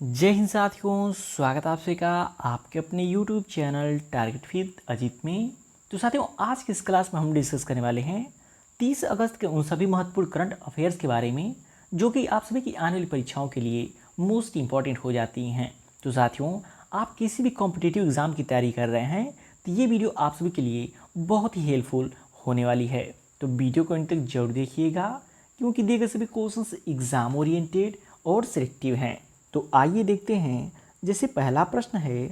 जय हिंद साथियों, स्वागत है आप सभी का आपके अपने YouTube channel target with Ajit में। तो साथियों, आज की इस क्लास में हम डिस्कस करने वाले हैं 30 अगस्त के उन सभी महत्वपूर्ण करंट अफेयर्स के बारे में जो कि आप सभी की आने वाली परीक्षाओं के लिए मोस्ट इंपॉर्टेंट हो जाती हैं। तो साथियों, आप किसी भी कॉम्पिटिटिव एग्जाम की तैयारी कर रहे हैं तो ये वीडियो आप सभी के लिए बहुत ही हेल्पफुल होने वाली है। तो वीडियो को अंत तक जरूर देखिएगा क्योंकि दिए गए सभी क्वेश्चंस एग्जाम ओरिएंटेड और सिलेक्टिव हैं। तो आइए देखते हैं। जैसे पहला प्रश्न है,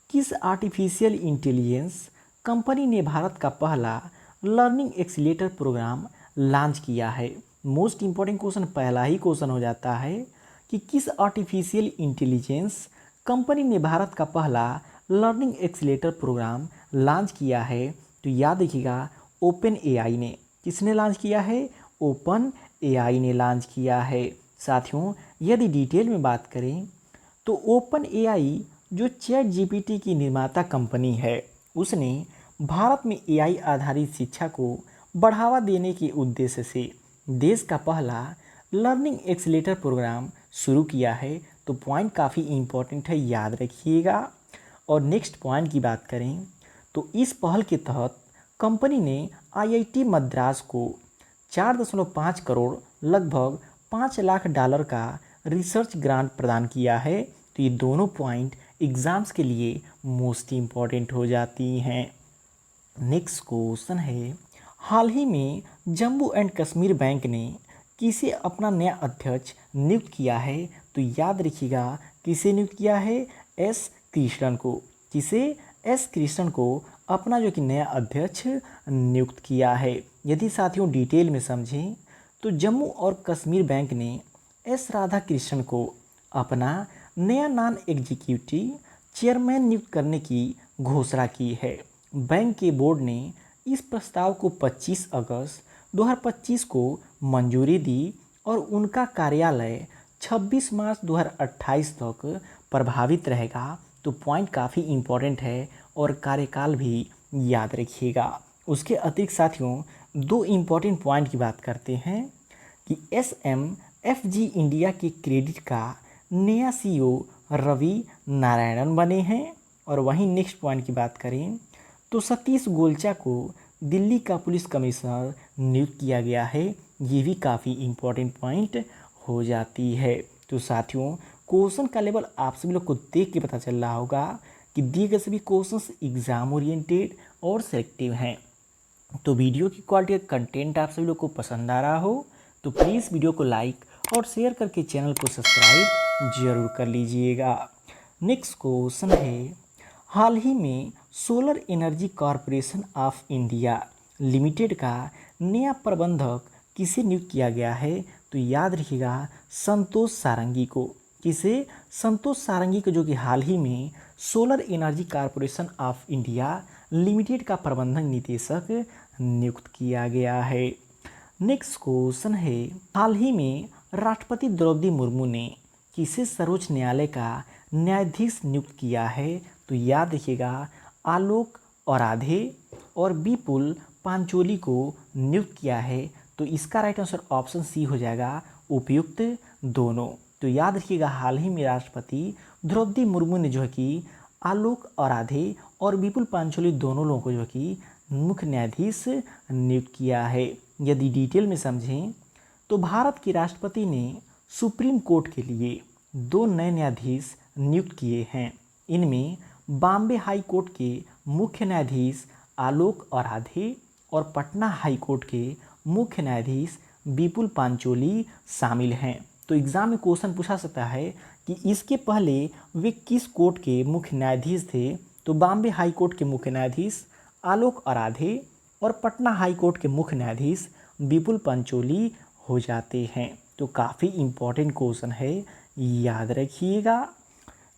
किस आर्टिफिशियल इंटेलिजेंस कंपनी ने भारत का पहला लर्निंग एक्सीलेटर प्रोग्राम लॉन्च किया है। मोस्ट इंपॉर्टेंट क्वेश्चन पहला ही क्वेश्चन हो जाता है कि किस आर्टिफिशियल इंटेलिजेंस कंपनी ने भारत का पहला लर्निंग एक्सीलेटर प्रोग्राम लॉन्च किया है। तो याद रखिएगा, ओपन एआई ने। किसने लॉन्च किया है? ओपन एआई ने लॉन्च किया है। साथियों, यदि डिटेल में बात करें तो ओपन एआई जो चैट जीपीटी की निर्माता कंपनी है, उसने भारत में एआई आधारित शिक्षा को बढ़ावा देने के उद्देश्य से देश का पहला लर्निंग एक्सीलेटर प्रोग्राम शुरू किया है। तो पॉइंट काफ़ी इम्पोर्टेंट है, याद रखिएगा। और नेक्स्ट पॉइंट की बात करें तो इस पहल के तहत कंपनी ने आईआईटी मद्रास को 4.5 करोड़ लगभग $5 लाख का रिसर्च ग्रांट प्रदान किया है। तो ये दोनों पॉइंट एग्जाम्स के लिए मोस्ट इम्पॉर्टेंट हो जाती हैं। नेक्स्ट क्वेश्चन है, हाल ही में जम्मू एंड कश्मीर बैंक ने किसे अपना नया अध्यक्ष नियुक्त किया है? तो याद रखिएगा, किसे नियुक्त किया है? एस कृष्णन को। किसे? एस कृष्णन को अपना जो कि नया अध्यक्ष नियुक्त किया है। यदि साथियों डिटेल में समझें तो जम्मू और कश्मीर बैंक ने एस राधा कृष्णन को अपना नया नॉन एग्जीक्यूटिव चेयरमैन नियुक्त करने की घोषणा की है। बैंक के बोर्ड ने इस प्रस्ताव को 25 अगस्त 2025 को मंजूरी दी और उनका कार्यालय 26 मार्च 2028 तक प्रभावित रहेगा। तो पॉइंट काफ़ी इम्पोर्टेंट है और कार्यकाल भी याद रखिएगा। उसके अतिरिक्त साथियों, दो इम्पोर्टेंट पॉइंट की बात करते हैं कि SMFG इंडिया के क्रेडिट का नया CEO रवि नारायणन बने हैं। और वहीं नेक्स्ट पॉइंट की बात करें तो सतीश गोलचा को दिल्ली का पुलिस कमिश्नर नियुक्त किया गया है। ये भी काफ़ी इम्पोर्टेंट पॉइंट हो जाती है। तो साथियों, क्वेश्चन का लेवल आप सभी लोग को देख के पता चल रहा होगा कि दिए गए सभी क्वेश्चंस एग्जाम ओरिएंटेड और सेलेक्टिव हैं। तो वीडियो की क्वालिटी और कंटेंट आप सभी लोग को पसंद आ रहा हो तो प्लीज़ वीडियो को लाइक और शेयर करके चैनल को सब्सक्राइब जरूर कर लीजिएगा। नेक्स्ट क्वेश्चन है, हाल ही में solar energy corporation of India limited का नया प्रबंधक किसे नियुक्त किया गया है? तो याद रखिएगा, संतोष सारंगी को। किसे? संतोष सारंगी को, जो कि हाल ही में solar energy corporation of India limited का प्रबंधक निदेशक नियुक्त किया गया है। नेक्स्ट क्वेश्चन है, हाल ही में राष्ट्रपति द्रौपदी मुर्मू ने किसे सर्वोच्च न्यायालय का न्यायाधीश नियुक्त किया है? तो याद रखिएगा, आलोक औराधे और विपुल पांचोली को नियुक्त किया है। तो इसका राइट आंसर ऑप्शन सी हो जाएगा, उपयुक्त दोनों। तो याद रखिएगा, हाल ही में राष्ट्रपति द्रौपदी मुर्मू ने जो है कि आलोक औराधे और विपुल पांचोली दोनों लोगों को जो है कि मुख्य न्यायाधीश नियुक्त किया है। यदि डिटेल में समझें तो भारत के राष्ट्रपति ने सुप्रीम कोर्ट के लिए 2 नए न्यायाधीश नियुक्त किए हैं। इनमें बॉम्बे हाई कोर्ट के मुख्य न्यायाधीश आलोक औराधे और पटना हाई कोर्ट के मुख्य न्यायाधीश विपुल पांचोली शामिल हैं। तो एग्जाम में क्वेश्चन पूछा सकता है कि इसके पहले वे किस कोर्ट के मुख्य न्यायाधीश थे? तो बॉम्बे हाई कोर्ट के मुख्य न्यायाधीश आलोक औराधे और पटना हाई कोर्ट के मुख्य न्यायाधीश विपुल पंचोली हो जाते हैं। तो काफ़ी इम्पोर्टेंट क्वेश्चन है, याद रखिएगा।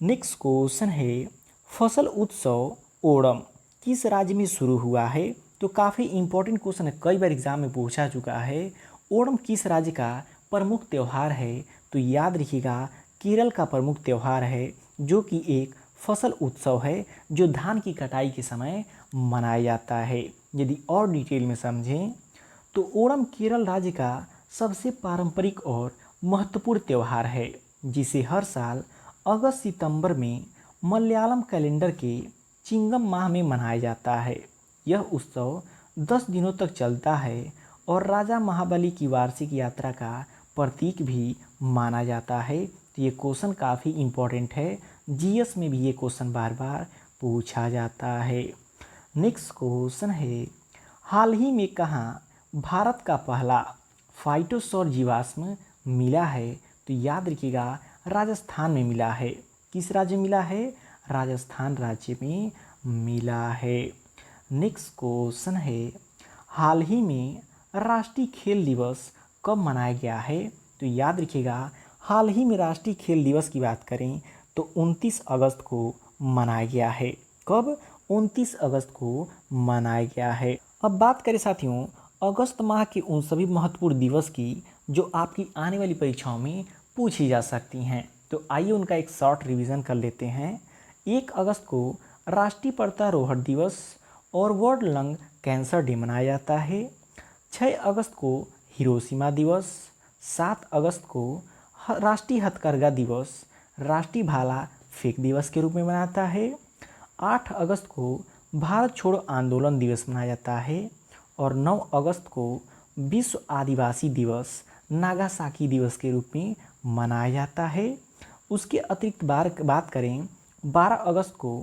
नेक्स्ट क्वेश्चन है, फसल उत्सव ओणम किस राज्य में शुरू हुआ है? तो काफ़ी इम्पोर्टेंट क्वेश्चन है, कई बार एग्जाम में पूछा चुका है। ओणम किस राज्य का प्रमुख त्यौहार है? तो याद रखिएगा, केरल का प्रमुख त्यौहार है, जो कि एक फसल उत्सव है जो धान की कटाई के समय मनाया जाता है। यदि और डिटेल में समझें तो ओणम केरल राज्य का सबसे पारंपरिक और महत्वपूर्ण त्यौहार है, जिसे हर साल अगस्त सितंबर में मलयालम कैलेंडर के चिंगम माह में मनाया जाता है। यह उत्सव 10 दिनों तक चलता है और राजा महाबली की वार्षिक यात्रा का प्रतीक भी माना जाता है। तो ये क्वेश्चन काफ़ी इम्पोर्टेंट है, जीएस में भी ये क्वेश्चन बार बार पूछा जाता है। नेक्स्ट क्वेश्चन है, हाल ही में कहाँ भारत का पहला फाइटोसौर जीवाश्म मिला है? तो याद रखिएगा राजस्थान में मिला है। किस राज्य में मिला है? राजस्थान राज्य में मिला है। नेक्स्ट क्वेश्चन है, हाल ही में राष्ट्रीय खेल दिवस कब मनाया गया है? तो याद रखिएगा हाल ही में राष्ट्रीय खेल दिवस की बात करें तो 29 अगस्त को मनाया गया है। कब? 29 अगस्त को मनाया गया है। अब बात करें साथियों अगस्त माह के उन सभी महत्वपूर्ण दिवस की जो आपकी आने वाली परीक्षाओं में पूछी जा सकती हैं। तो आइए उनका एक शॉर्ट रिवीजन कर लेते हैं। 1 अगस्त को राष्ट्रीय पर्वतारोहण दिवस और वर्ल्ड लंग कैंसर डे मनाया जाता है। 6 अगस्त को हिरोशिमा दिवस। 7 अगस्त को राष्ट्रीय हथकरघा दिवस राष्ट्रीय भाला फेंक दिवस के रूप में मनाता है। 8 अगस्त को भारत छोड़ो आंदोलन दिवस मनाया जाता है और 9 अगस्त को विश्व आदिवासी दिवस नागासाकी दिवस के रूप में मनाया जाता है। उसके अतिरिक्त बात करें 12 अगस्त को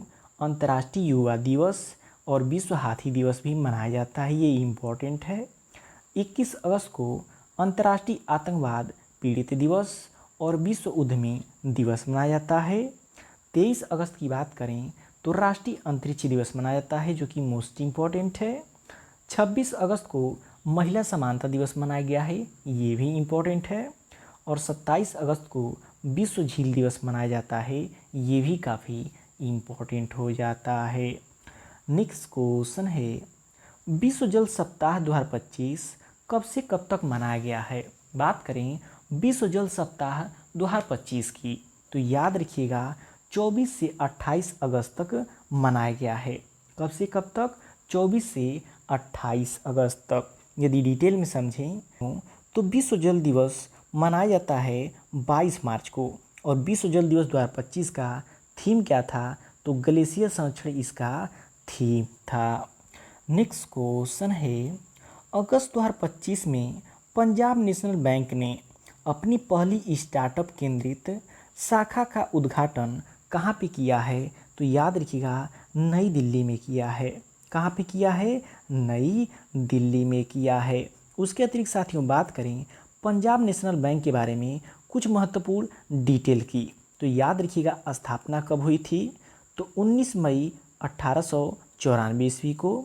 अंतर्राष्ट्रीय युवा दिवस और विश्व हाथी दिवस भी मनाया जाता है, ये इम्पोर्टेंट है। 21 अगस्त को अंतर्राष्ट्रीय आतंकवाद पीड़ित दिवस और विश्व उद्यमी दिवस मनाया जाता है। 23 अगस्त की बात करें तो राष्ट्रीय अंतरिक्ष दिवस मनाया जाता है जो कि मोस्ट इम्पॉर्टेंट है। 26 अगस्त को महिला समानता दिवस मनाया गया है, ये भी इम्पोर्टेंट है। और 27 अगस्त को विश्व झील दिवस मनाया जाता है, ये भी काफ़ी इम्पोर्टेंट हो जाता है। नेक्स्ट क्वेश्चन है, विश्व जल सप्ताह 2025 कब से कब तक मनाया गया है? बात करें विश्व जल सप्ताह 2025 की तो याद रखिएगा 24 से 28 अगस्त तक मनाया गया है। कब से कब तक? 24 से 28 अगस्त तक। यदि डिटेल में समझें तो विश्व जल दिवस मनाया जाता है 22 मार्च को और विश्व जल दिवस 2025 का थीम क्या था? तो ग्लेशियर संरक्षण इसका थीम था। नेक्स्ट क्वेश्चन है, अगस्त 2025 में पंजाब नेशनल बैंक ने अपनी पहली स्टार्टअप केंद्रित शाखा का उद्घाटन कहाँ पे किया है? तो याद रखिएगा नई दिल्ली में किया है। कहाँ पे किया है? नई दिल्ली में किया है। उसके अतिरिक्त साथियों बात करें पंजाब नेशनल बैंक के बारे में कुछ महत्वपूर्ण डिटेल की तो याद रखिएगा स्थापना कब हुई थी? तो 19 मई 1894 ईस्वी को।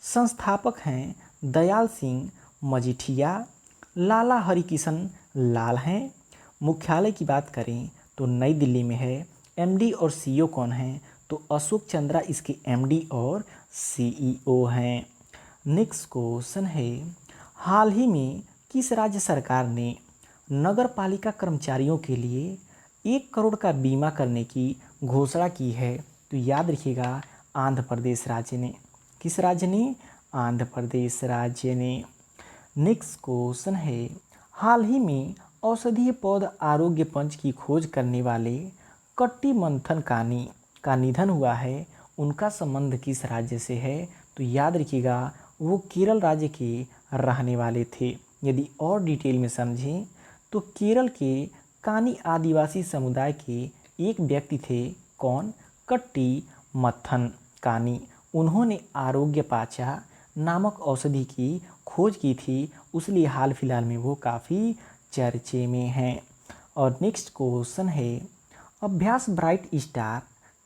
संस्थापक हैं दयाल सिंह मजीठिया, लाला हरिकिशन लाल हैं। मुख्यालय की बात करें तो नई दिल्ली में है। एमडी और सीईओ कौन हैं? तो अशोक चंद्रा इसके एमडी और सीईओ हैं। नेक्स्ट क्वेश्चन है, हाल ही में किस राज्य सरकार ने नगर पालिका कर्मचारियों के लिए 1 करोड़ का बीमा करने की घोषणा की है? तो याद रखिएगा आंध्र प्रदेश राज्य ने। किस राज्य ने? आंध्र प्रदेश राज्य ने। नेक्स्ट क्वेश्चन है, हाल ही में औषधीय पौधा आरोग्य पंच की खोज करने वाले कट्टी मंथन कानी का निधन हुआ है, उनका संबंध किस राज्य से है? तो याद रखिएगा वो केरल राज्य के रहने वाले थे। यदि और डिटेल में समझें तो केरल के कानी आदिवासी समुदाय के एक व्यक्ति थे। कौन? कट्टी मथन कानी। उन्होंने आरोग्य पाचा नामक औषधि की खोज की थी, उसलिए हाल फिलहाल में वो काफ़ी चर्चे में हैं। और नेक्स्ट क्वेश्चन है, अभ्यास ब्राइट स्टार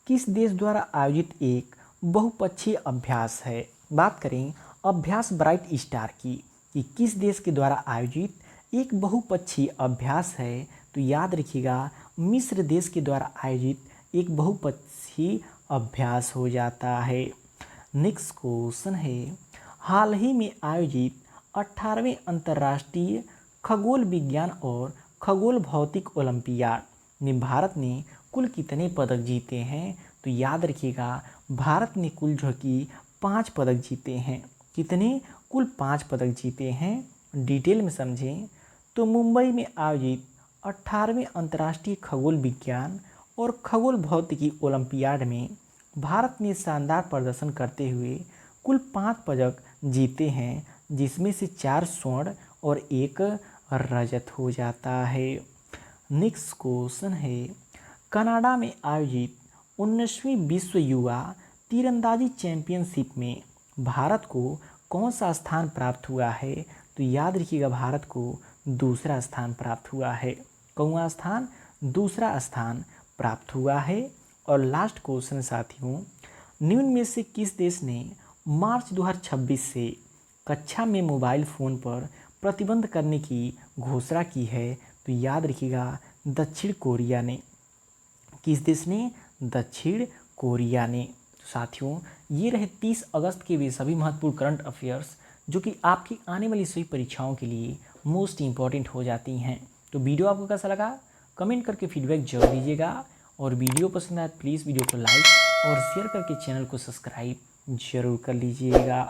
किस देश द्वारा आयोजित एक बहुपक्षीय अभ्यास है? बात करें अभ्यास ब्राइट स्टार की कि किस देश के द्वारा आयोजित एक बहुपक्षीय अभ्यास है? तो याद रखिएगा मिस्र देश के द्वारा आयोजित एक बहुपक्षीय अभ्यास हो जाता है। नेक्स्ट क्वेश्चन है, हाल ही में आयोजित 18वें अंतर्राष्ट्रीय खगोल विज्ञान और खगोल भौतिक ओलंपियाड में भारत ने कुल कितने पदक जीते हैं? तो याद रखिएगा भारत ने कुल जो कि 5 पदक जीते हैं। कितने? कुल 5 पदक जीते हैं। डिटेल में समझें तो मुंबई में आयोजित 18वें अंतर्राष्ट्रीय खगोल विज्ञान और खगोल भौतिकी ओलंपियाड में भारत ने शानदार प्रदर्शन करते हुए कुल 5 पदक जीते हैं, जिसमें से 4 स्वर्ण और 1 रजत हो जाता है। नेक्स्ट क्वेश्चन है, कनाडा में आयोजित 19वीं विश्व युवा तीरंदाजी चैंपियनशिप में भारत को कौन सा स्थान प्राप्त हुआ है? तो याद रखिएगा, भारत को दूसरा स्थान प्राप्त हुआ है। कौन स्थान? दूसरा स्थान प्राप्त हुआ है। और लास्ट क्वेश्चन साथियों, निम्न में से किस देश ने मार्च 2026 से कक्षा में मोबाइल फ़ोन पर प्रतिबंध करने की घोषणा की है? तो याद रखिएगा, दक्षिण कोरिया ने। किस देश ने? दक्षिण कोरिया ने। तो साथियों, ये रहे 30 अगस्त के वे सभी महत्वपूर्ण करंट अफेयर्स जो कि आपकी आने वाली सभी परीक्षाओं के लिए मोस्ट इम्पॉर्टेंट हो जाती हैं। तो वीडियो आपको कैसा लगा कमेंट करके फीडबैक जरूर दीजिएगा, और वीडियो पसंद आए प्लीज़ वीडियो को लाइक और शेयर करके चैनल को सब्सक्राइब जरूर कर लीजिएगा।